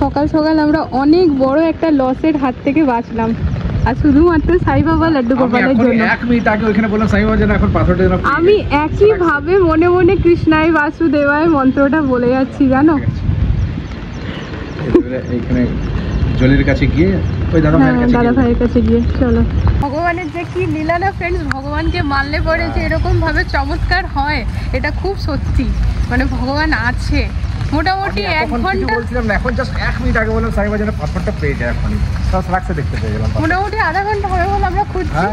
সকাল সকাল আমরা অনেক বড় একটা লসের হাত থেকে বাঁচলাম, আর শুধুমাত্র সাই বাবা লাড্ডু গোপালের জন্য। 1 মিনিট আগে ওখানে বললাম সাই বাবা যেন এখন পাথরটা যেন আমি একই ভাবে মনে মনে কৃষ্ণায় বাসুদেবায় মন্ত্রটা বলে যাচ্ছি জানো। এইখানে জলের কাছে গিয়ে ওই দাদা ভাইয়ের কাছে গিয়ে চলো। ভগবানের যে কি লীলা না ফ্রেন্ডস, ভগবানকে মানলে পরে যে এরকম ভাবে চমৎকার হয় এটা খুব সত্যি, মানে ভগবান আছে। মোটামুটি 1 ঘন্টা বলছিলাম না, এখন জাস্ট 1 মিনিট আগে বললাম সাই বাবা যেন পাথরটা পেয়ে যায়, এখন সব রাখতে দেখতে পেয়ে গেলাম। মোটামুটি আধা ঘন্টা হয়ে গেল আমরা খুঁজছি।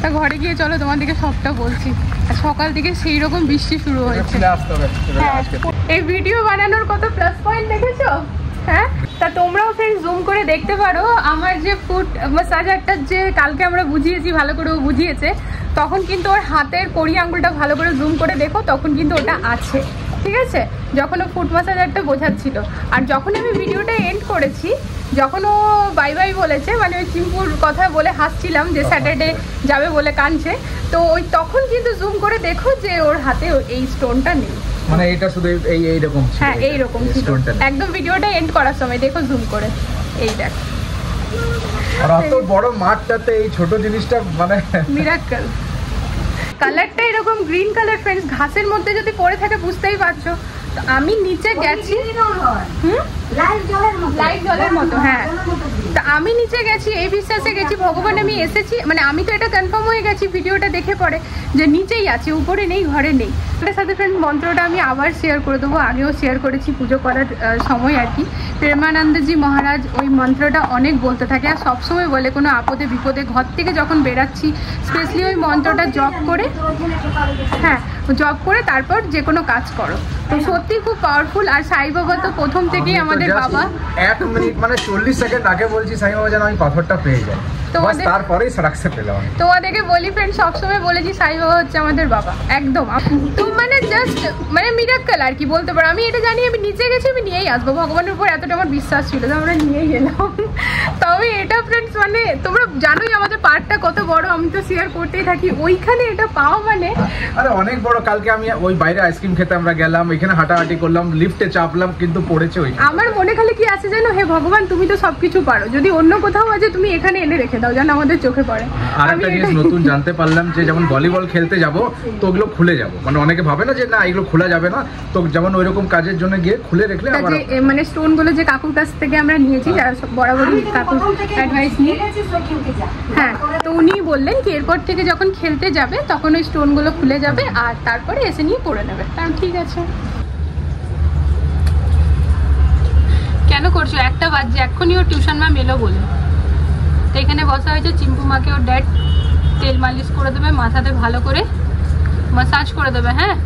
তা ঘরে গিয়ে চলো তোমাদেরকে সবটা বলছি। আর সকাল থেকে সেই রকম বৃষ্টি শুরু হয়েছে। এই ভিডিও বানানোর কত প্লাস পয়েন্ট দেখেছো? হ্যাঁ, তা তোমরাও ফ্রেন্ড জুম করে দেখতে পারো আমার যে ফুট ম্যাসাজারটা যে কালকে আমরা বুঝিয়েছি, ভালো করে ও বুঝিয়েছে, তখন কিন্তু ওর হাতের কড়ি আঙুলটা ভালো করে জুম করে দেখো, তখন কিন্তু ওটা আছে, ঠিক আছে, যখন ও ফুট ম্যাসাজারটা বোঝাচ্ছিল। আর যখন আমি ভিডিওটা এন্ড করেছি, যখন ও বাই বাই বলেছে, মানে ওই চিম্পুর কথা বলে হাসছিলাম যে স্যাটারডে যাবে বলে কাঁদছে, তো ওই তখন কিন্তু জুম করে দেখো যে ওর হাতে এই স্টোনটা নেই, মানে এটা শুধু এই রকম। হ্যাঁ এই রকম ছিল একদম ভিডিওটা এন্ড করার সময়, দেখো জুম করে, এই দেখ। আর এত বড় মাঠটাতে এই ছোট জিনিসটা মানে মিরাকল। কালারটা এরকম গ্রিন কালার ফ্রেন্ডস, ঘাসের মধ্যে যদি পড়ে থাকে বুঝতেই পারছো। তো আমি নিচে গেছি, লাইট জলের মতো, হ্যাঁ। তা আমি নিচে গেছি এই বিশ্বাসে গেছি ভগবান আমি এসেছি, মানে আমি তো এটা কনফার্ম হয়ে গেছি ভিডিওটা দেখে পরে যে নিচেই আছে, উপরে নেই, ঘরে নেই। তার সাথে ফ্রেন্ড মন্ত্রটা আমি আবার শেয়ার করে দেবো, আগেও শেয়ার করেছি পুজো করার সময় আর কি। প্রেমানন্দজি মহারাজ ওই মন্ত্রটা অনেক বলতে থাকে, আর সবসময় বলে কোনো আপদে বিপদে ঘর থেকে যখন বেরাচ্ছি স্পেশালি ওই মন্ত্রটা জপ করে, হ্যাঁ জপ করে তারপর যে কোনো কাজ করো। তো সত্যি খুব পাওয়ারফুল। আর সাই বাবা তো প্রথম থেকেই আমাদের বাবা। 1 মিনিট মানে 40 সেকেন্ড আগে বলছি সাই বাবা যেন আমি পাথরটা পেয়ে যাই, তারপরেই সাকসেস পেলাম। তোমাদেরকে বলি ফ্রেন্ড, সবসময় বলেছি সাই বাবা হচ্ছে আমাদের বাবা, একদম। তো মানে জাস্ট মানে মিরাক্কেল আর কি বলতে পারো। আমি এটা জানি, আমি নিচে গেছি, আমি নিয়েই আসবো, ভগবানের উপর এতটা আমার বিশ্বাস ছিল যে আমরা নিয়েই গেলাম। তবে এটা ফ্রেন্ডস মানে তোমরা জানোই আমাদের পার্কটা কত বড়, আমি তো শেয়ার করতেই থাকি, ওইখানে এটা পাওয়া মানে আরে অনেক বড়। কালকে আমি ওই বাইরে আইসক্রিম খেতে আমরা গেলাম, এখানে হাঁটাহাঁটি করলাম, লিফটে চাপলাম, কিন্তু পড়েছে ওই। আমার মনে খালি কি আছে জানো, হে ভগবান তুমি তো সবকিছু পারো, যদি অন্য কোথাও আছে তুমি এখানে এনে রেখে দাও যেন আমাদের চোখে পড়ে। আর একটা জিনিস নতুন জানতে পারলাম যে যেমন ভলিবল খেলতে যাব তো ওগুলো খুলে যাব, মানে অনেকে ভাবে না যে না এগুলো খোলা যাবে না, তো যেমন ওইরকম কাজের জন্য গিয়ে খুলে রাখলে আবার মানে স্টোন গুলো যে কাকুর কাছ থেকে আমরা নিয়েছি, যারা বরাবরই কাকুর অ্যাডভাইস নিয়ে, হ্যাঁ, তো উনি বললেন কি এরপর থেকে যখন খেলতে যাবে তখন ওই স্টোন গুলো খুলে যাবে আর তারপরে এসে নিয়ে পড়ে নেবে। ঠিক আছে, কেন করছো? 1টা বাজছে, এক্ষুনি ওর টিউশন ম্যাম এলো বলে। তো এখানে বসা হয়েছে, চিম্পু মাকে ওর ড্যাড তেল মালিশ করে দেবে, মাথাতে ভালো করে মাসাজ করে দেবে। হ্যাঁ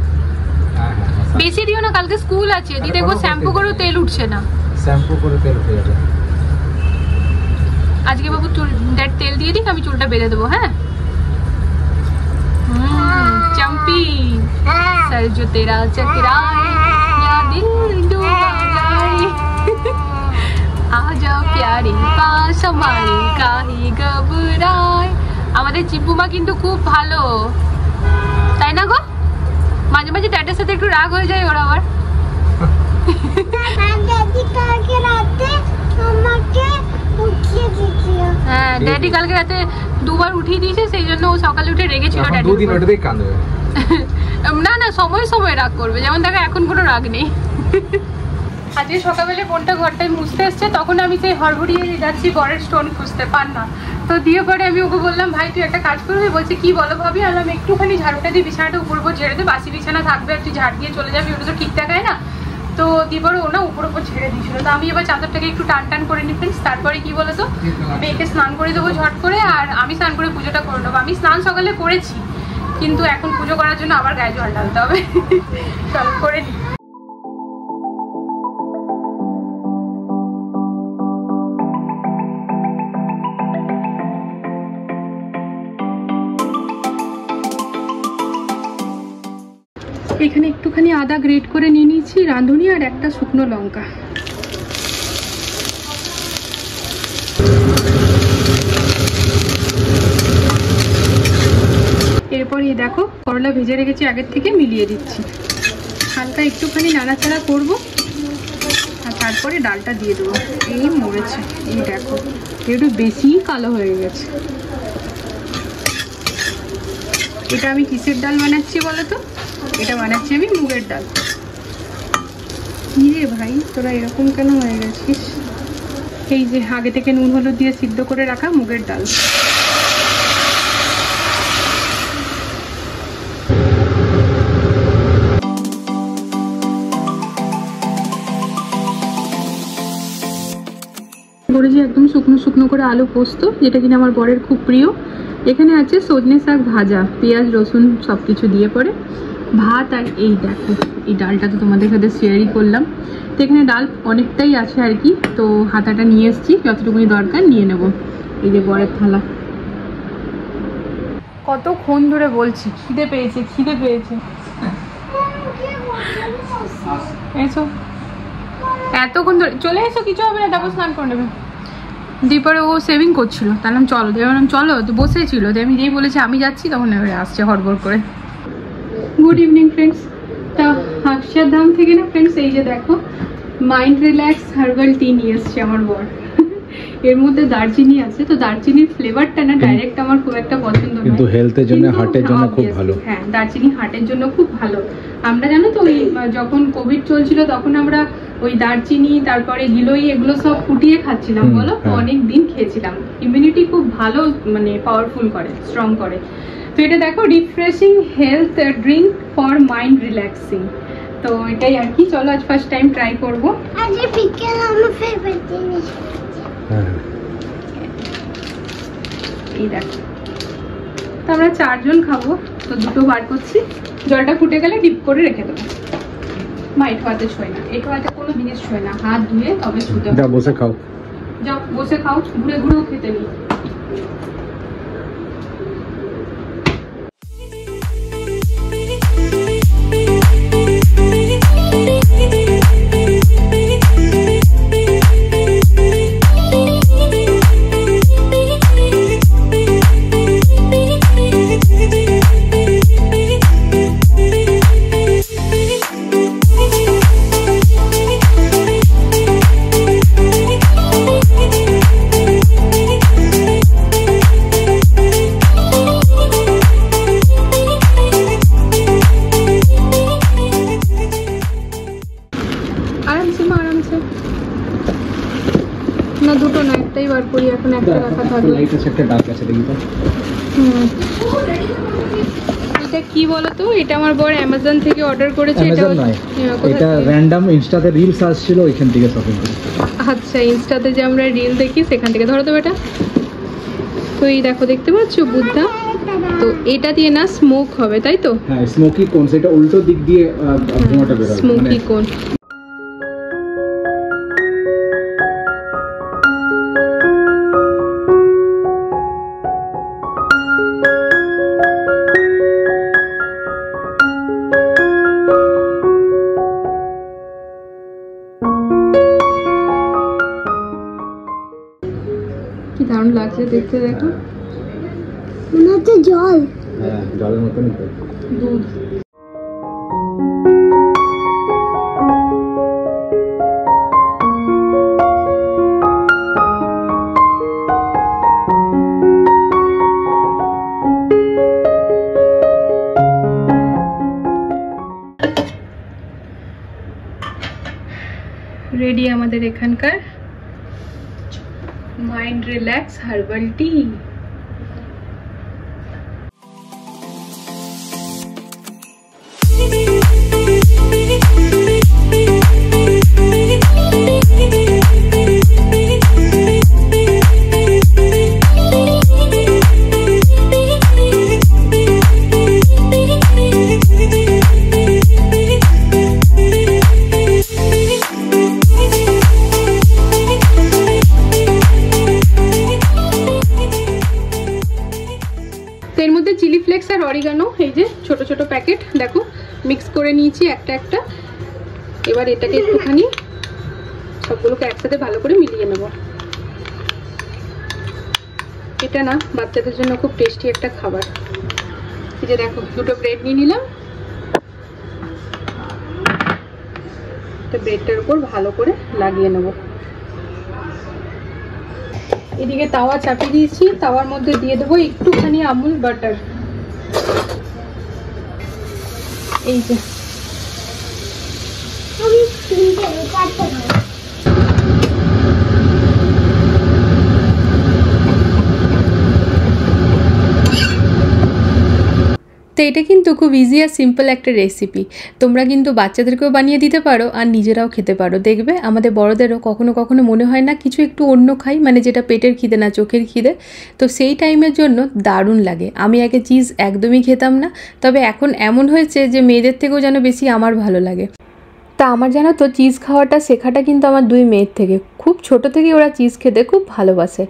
বেশি দিও না, কালকে স্কুল আছে। দি দেখো শ্যাম্পু করেও তেল উঠছে না, শ্যাম্পু করে তেল উঠে যাবে। আজকে বাবু চুল ড্যাড তেল দিয়ে দিক, আমি চুলটা বেঁধে দেবো। হ্যাঁ चंपी सर जो तेरा चकराए या दिल डूबाए आ जाओ प्यारी पास हमारे काहे घबराए। আমাদের চিম্পুমা কিন্তু খুব ভালো, তাই না গো? মাঝে মাঝে ড্যাডের সাথে একটু রাগ হয়ে যায় ওর আবার। হ্যাঁ ড্যাডি কালকে রাতে 2 বার উঠিয়ে দিয়েছে, সেই জন্য ও সকালে উঠে রেগেছিল ড্যাডি। 2 দিন ওটাতেই কাঁদবে। না না সময় সময় রাগ করবে, যেমন দেখো এখন কোনো রাগ নেই। আজকে সকালবেলা বোনটা ঘরটায় মুছতে এসছে, তখন আমি সেই হড়বড়িয়ে যাচ্ছি বরের স্টোন খুঁজতে, পার না। তো দিয়ে পরে আমি ওকে বললাম ভাই তুই একটা কাজ করবি, বলছে কি বলো ভাবি। আলাম একটুখানি ঝাড়ুটা দিয়ে বিছানাটা উপর উপর ঝেড়ে দে, বাসি বিছানা থাকবে আর তুই ঝাড় দিয়ে চলে যাবি, ওটা তো ঠিক দেখায় না। তো দিবর ও না উপর উপর ছেড়ে দিয়েছিল। তো আমি এবার চাদরটাকে একটু টান টান করে নিই ফ্রেন্ডস, তারপরে কি বলতো মেয়েকে স্নান করে দেবো ঝট করে, আর আমি স্নান করে পুজোটা করে নেবো। আমি স্নান সকালে করেছি, কিন্তু এখন পুজো করার জন্য আবার গায়ে জল ঢালতে হবে। চলো করে নিই। এখানে একটুখানি আদা গ্রেট করে নিয়ে নিয়েছি, রাঁধুনি আর একটা শুকনো লঙ্কা। এরপর এই দেখো করলা ভেজে রেখেছি আগের থেকে, মিলিয়ে দিচ্ছি। হালকা একটুখানি নাড়াচাড়া করবো আর তারপর তারপরে ডালটা দিয়ে দেবো। এই মরেছে, এই দেখো একটু বেশি কালো হয়ে গেছে। এটা আমি কিসের ডাল বানাচ্ছি বলো তো? এটা বানাচ্ছি আমি মুগের ডাল। কি রে ভাই, তোরা এরকম কেন হয়ে গেছিস? এই যে আগে থেকে নুন হলুদ দিয়ে সিদ্ধ করে রাখা মুগের ডাল। করেছি একদম শুকনো শুকনো করে আলু পোস্ত, যেটা কিনা আমার বরের খুব প্রিয়। এখানে আছে সজনে শাক ভাজা, পেঁয়াজ রসুন সব কিছু দিয়ে পরে ভাত। আর এই দেখো এই ডালটা তো তোমাদের সাথে শেয়ারই করলাম। তো এখানে ডাল অনেকটাই আছে আর কি, তো হাতাটা নিয়ে এসেছি, যতটুকুনি দরকার নিয়ে নেব। এই যে বরের থালা। কতক্ষণ ধরে বলছি খিদে পেয়েছে খিদে পেয়েছে। এসো, এতক্ষণ ধরে চলে এসো, কিছু হবে না, তারপর স্নান করে নেবে। দিয়ে ও সেভিং করছিল, তাহলে চলো, দিয়ে বললাম চলো, তো বসেছিল, দিয়ে আমি যেই বলেছি আমি যাচ্ছি তখন এবারে আসছে হড়বড় করে। Good evening friends. তা হাকশারধাম থেকে না ফ্রেন্ডস, এই যে দেখো মাইন্ড রিল্যাক্স হার্বাল টি নিয়ে এসছে আমার বর। এর মধ্যে দারচিনি আছে, তো দারচিনির ফ্লেভারটা না ডাইরেক্ট আমার খুব একটা পছন্দ নয়, কিন্তু হেলথের জন্য, হার্টের জন্য খুব ভালো। হ্যাঁ, দারচিনি হার্টের জন্য খুব ভালো। আমরা জানো তো ওই যখন কোভিড চলছিল তখন আমরা ওই দারচিনি তারপরে গিলোই এগুলো সব ফুটিয়ে খাচ্ছিলাম, বলো অনেক দিন খেয়েছিলাম। ইমিউনিটি খুব ভালো, মানে পাওয়ারফুল করে, স্ট্রং করে। তো এটা দেখো refreshing health drink for mind relaxing. তো এটাই আর কি, চলো আজ ফার্স্ট টাইম ট্রাই করবো। আজ বিকেল আমার ফেভারিট জিনিস। এই দেখো, তো আমরা 4 জন খাবো, তো দুটো বার করছি। জলটা ফুটে গেলে ডিপ করে রেখে দেবো। মা এটো হাতে ছোঁয় না, এটো হাতে কোনো জিনিস ছোঁয় না, হাত ধুয়ে তবে ছুতে হবে। যাও বসে খাও, যাও বসে খাও, ঘুরে ঘুরেও খেতে নেই। না দুটো না, একটাই বার করি এখন, একটা রাখা থাকবে। লাইট আছে, একটা ডার্ক আছে, দেখি তো। এটা কি বলতো, এটা আমার বড় অ্যামাজন থেকে অর্ডার করেছে। এটা র্যান্ডম ইনস্টাতে রিলস আসছিল, ওইখান থেকে শপিং করি। আচ্ছা, ইনস্টাতে যে আমরা রিল দেখি সেখান থেকে। ধরো তো এটা, তো এই দেখো দেখতে পাচ্ছ বুদ্ধা, তো এটা দিয়ে না স্মোক হবে, তাই তো? হ্যাঁ, স্মোকি কোন, সেটা উল্টো দিক দিয়ে ধোঁয়াটা বের হবে, স্মোকি কোন। কি দারুণ লাগছে দেখতে, দেখো মনে হচ্ছে জল। হ্যাঁ, জলের মতনই তো। দুধ। রেডি আমাদের এখানকার মাইন্ড রিল্যাক্স হার্বাল টি। এর মধ্যে চিলি ফ্লেক্স আর অরিগানো, এই যে ছোট ছোট প্যাকেট দেখো মিক্স করে নিয়েছি একটা একটা। এবার এটাকে একটুখানি সবগুলোকে একসাথে ভালো করে মিলিয়ে নেব। এটা না বাচ্চাদের জন্য খুব টেস্টি একটা খাবার। এই যে দেখো দুটো ব্রেড নিয়ে নিলাম, তো ব্রেডটার উপর ভালো করে লাগিয়ে নেব। এদিকে তাওয়া চাপিয়ে দিয়েছি, তাওয়ার মধ্যে দিয়ে দেবো একটুখানি আমুল বাটার। এই যে তো এটা কিন্তু খুব ইজি আর সিম্পল একটা রেসিপি। তোমরা কিন্তু বাচ্চাদেরকেও বানিয়ে দিতে পারো আর নিজেরাও খেতে পারো। দেখবে আমাদের বড়দেরও কখনো কখনো মনে হয় না কিছু একটু অন্য খাই, মানে যেটা পেটের খিদে না চোখের খিদে, তো সেই টাইমের জন্য দারুণ লাগে। আমি আগে চিজ একদমই খেতাম না, তবে এখন এমন হয়েছে যে মেয়েদের থেকেও যেন বেশি আমার ভালো লাগে। তা আমার জানো তো চিজ খাওয়াটা শেখাটা কিন্তু আমার 2 মেয়ের থেকে। খুব ছোট থেকেই ওরা চিজ খেতে খুব ভালোবাসে,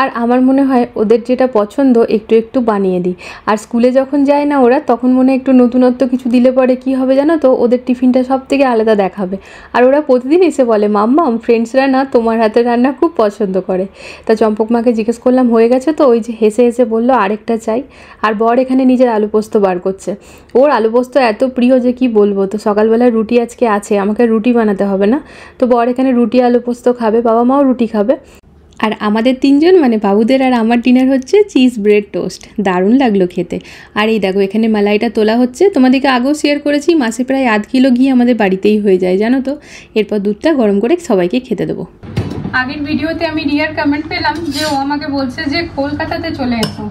আর আমার মনে হয় ওদের যেটা পছন্দ একটু একটু বানিয়ে দিই। আর স্কুলে যখন যায় না ওরা, তখন মনে একটু নতুনত্ব কিছু দিলে পরে কি হবে জানো তো, ওদের টিফিনটা সব থেকে আলাদা দেখাবে। আর ওরা প্রতিদিন এসে বলে মাম্মা ফ্রেন্ডসরা না তোমার হাতের রান্না খুব পছন্দ করে। তা চম্পক মাকে জিজ্ঞেস করলাম হয়ে গেছে তো, ওই যে হেসে হেসে বললো আরেকটা চাই। আর বর এখানে নিজের আলু পোস্ত বার করছে। ওর আলু পোস্ত এত প্রিয় যে কি বলবো। তো সকালবেলা রুটি আজকে আছে, আমাকে রুটি বানাতে হবে না। তো বর এখানে রুটি আলু পোস্ত খাবে, বাবা মাও রুটি খাবে। আর আমাদের 3 জন মানে বাবুদের আর আমার ডিনার হচ্ছে চিজ ব্রেড টোস্ট। দারুণ লাগলো খেতে। আর এই দেখো এখানে মালাইটা তোলা হচ্ছে। তোমাদেরকে আগেও শেয়ার করেছি, মাসে প্রায় আধ কিলো ঘি আমাদের বাড়িতেই হয়ে যায় জানো তো। এরপর দুধটা গরম করে সবাইকে খেতে দেবো। আগের ভিডিওতে আমি রিয়ার কমেন্ট পেলাম যে ও আমাকে বলছে যে কলকাতাতে চলে এসো,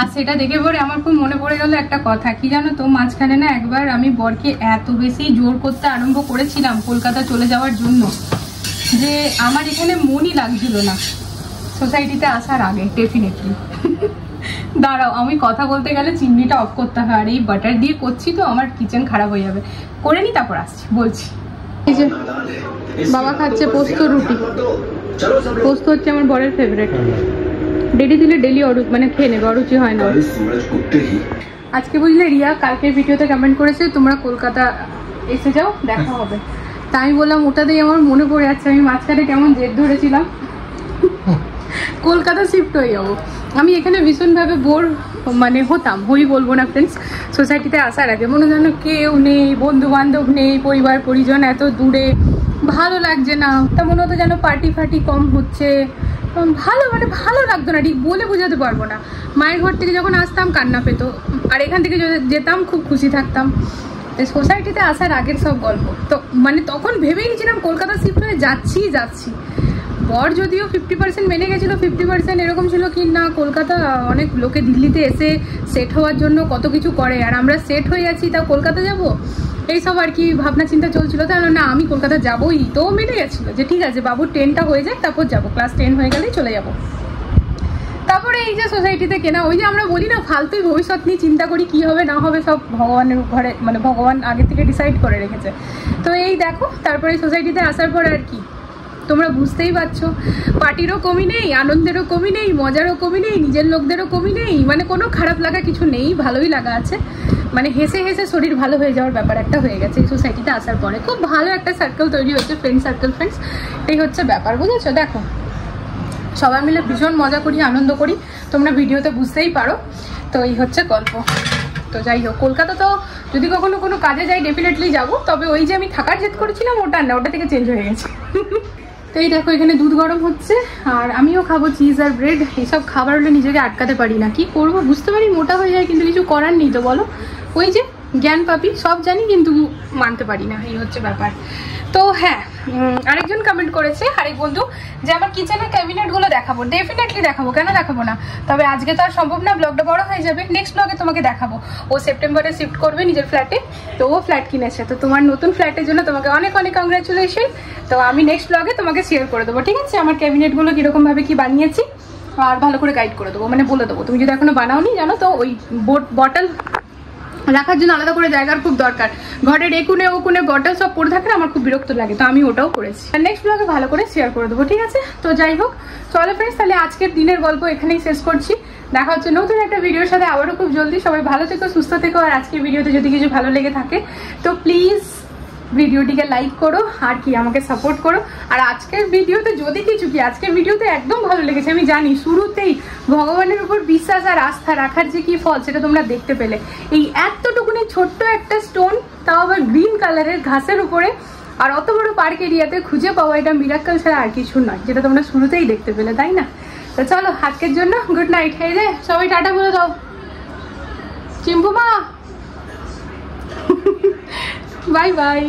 আর সেটা দেখে পরে আমার খুব মনে পড়ে গেল একটা কথা। কি জানো তো, মাঝখানে না একবার আমি বরকে এত বেশি জোর করতে আরম্ভ করেছিলাম কলকাতা চলে যাওয়ার জন্য যে আমার এখানে মনই লাগছিল না সোসাইটিতে আসার আগে। ডেফিনেটলি দাঁড়াও, আমি কথা বলতে গেলে চিমনিটা অফ করতে হয়, আর এই বাটার দিয়ে করছি তো আমার কিচেন খারাপ হয়ে যাবে। করে নি তারপর আসছি বলছি। এই যে বাবা খাচ্ছে পোস্ত রুটি। পোস্ত হচ্ছে আমার বরের ফেভারিট। ডেলি দিলে ডেলি মানে খেয়ে নেবে, অরুচি হয় না। আজকে বুঝলে রিয়া কালকের ভিডিওতে কমেন্ট করেছে তোমরা কলকাতা এসে যাও দেখা হবে। তাই আমি বললাম ওটাতেই আমার মনে পড়ে যাচ্ছে আমি মাঝখানে কেমন জেদ ধরেছিলাম কলকাতা শিফট হয়ে যাবো। আমি এখানে ভীষণভাবে বোর মানে হতাম, হই বলবো না ফ্রেন্ডস। সোসাইটিতে আসার আগে মনে যেন কেউ নেই, বন্ধু বান্ধব নেই, পরিবার পরিজন এত দূরে, ভালো লাগছে না। তা মনে হতো যেন পার্টি ফার্টি কম হচ্ছে, ভালো মানে ভালো লাগতো না, ঠিক বলে বোঝাতে পারবো না। মায়ের ঘর থেকে যখন আসতাম কান্না পেতো, আর এখান থেকে যেতাম খুব খুশি থাকতাম। সোসাইটিতে আসার আগের সব গল্প। তো মানে তখন ভেবেই গেছিলাম কলকাতা শিফট হয়ে যাচ্ছি। বর যদিও 50% মেনে গেছিলো, 50% এরকম ছিল কি না কলকাতা অনেক লোকে দিল্লিতে এসে সেট হওয়ার জন্য কত কিছু করে, আর আমরা সেট হয়ে আছি তা কলকাতা যাব এইসব আর কি ভাবনা চিন্তা চলছিল। তাহলে না আমি কলকাতা যাবোই। তো মেনে গেছিলো যে ঠিক আছে বাবুর 10টা হয়ে যাক তারপর যাবো, ক্লাস 10 হয়ে গেলেই চলে যাবো। তারপরে এই যে সোসাইটিতে কেনা, ওই যে আমরা বলি না ফালতুই ভবিষ্যৎ নিয়ে চিন্তা করি কি হবে না হবে, সব ভগবানের ঘরে মানে ভগবান আগে থেকে ডিসাইড করে রেখেছে। তো এই দেখো তারপরে সোসাইটিতে আসার পর আর কি তোমরা বুঝতেই পারছো, পার্টিরও কমি নেই, আনন্দেরও কমি নেই, মজারও কমি নেই, নিজের লোকদেরও কমি নেই, মানে কোনো খারাপ লাগা কিছু নেই, ভালোই লাগা আছে। মানে হেসে হেসে শরীর ভালো হয়ে যাওয়ার ব্যাপার একটা হয়ে গেছে এই সোসাইটিতে আসার পরে। খুব ভালো একটা সার্কেল তৈরি হচ্ছে, ফ্রেন্ডস। এই হচ্ছে ব্যাপার, বুঝেছো? দেখো সবাই মিলে ভীষণ মজা করি, আনন্দ করি, তোমরা ভিডিওতে বুঝতেই পারো। তো এই হচ্ছে গল্প। তো যাই হোক, কলকাতা তো যদি কখনো কোনো কাজে যাই ডেফিনেটলি যাব, তবে ওই যে আমি থাকার জেদ করেছিলাম ওটা না, ওটা থেকে চেঞ্জ হয়ে গেছে। তো এই দেখো এখানে দুধ গরম হচ্ছে, আর আমিও খাবো চিজ আর ব্রেড। এইসব খাবার হলে নিজেকে আটকাতে পারি না, কি করব বুঝতে পারি, মোটা হয়ে যায় কিন্তু কিছু করার নেই। তো বলো, ওই যে জ্ঞান পাপি, সব জানি কিন্তু মানতে পারি না, এই হচ্ছে ব্যাপার। তো হ্যাঁ, আরেকজন কমেন্ট করেছে, আরেক বন্ধু, যে আমার কিচেনের ক্যাবিনেটগুলো দেখাবো। ডেফিনেটলি দেখাবো, কেন দেখাবো না। তবে আজকে তো আর সম্ভব না, ব্লগটা বড় হয়ে যাবে। নেক্সট ব্লগে তোমাকে দেখাবো। ও সেপ্টেম্বরে শিফট করবে নিজের ফ্ল্যাটে, তো ও ফ্ল্যাট কিনেছে। তো তোমার নতুন ফ্ল্যাটের জন্য তোমাকে অনেক অনেক কংগ্রাচুলেশন। তো আমি নেক্সট ব্লগে তোমাকে শেয়ার করে দেবো, ঠিক আছে? আমার ক্যাবিনেটগুলো কীরকমভাবে কি বানিয়েছি আর ভালো করে গাইড করে দেবো, মানে বলে দেবো। তুমি যদি এখনো বানাওনি জানো তো, ওই বটল রাখার জন্য আলাদা করে জায়গার খুব দরকার। ঘরের একুনে ওকুনে বটল সব পড়ে থাকে, আমার খুব বিরক্ত লাগে। তো আমি ওটাও করেছি, আর নেক্সট ব্লগে ভালো করে শেয়ার করে দেবো, ঠিক আছে? তো যাই হোক, চলো ফ্রেন্ডস, তাহলে আজকের দিনের গল্প এখানেই শেষ করছি। দেখা হচ্ছে নতুন একটা ভিডিওর সাথে আবারও খুব জলদি। সবাই ভালো থেকো, সুস্থ থেকো। আর আজকের ভিডিওতে যদি কিছু ভালো লেগে থাকে তো প্লিজ ভিডিওটিকে লাইক করো, আর কি আমাকে সাপোর্ট করো। আর আজকের ভিডিওতে যদি কিছু কি আজকের ভিডিওতে একদম ভালো লেগেছে, আমি জানি শুরুতেই ভগবানের উপর বিশ্বাস আর আস্থা রাখার যে কি ফল সেটা তোমরা দেখতে পেলে। এই এতটুকুনি ছোট্ট একটা স্টোন, তাও আবার গ্রিন কালারের ঘাসের উপরে, আর অত বড় পার্ক এরিয়াতে খুঁজে পাওয়া এটা মিরাক্কেল ছাড়া আর কিছু নয়, যেটা তোমরা শুরুতেই দেখতে পেলে, তাই না? তো চলো আজকের জন্য গুড নাইট। এই রে সবাই টাটা বলে দাও। চিম্পু মা বাই বাই।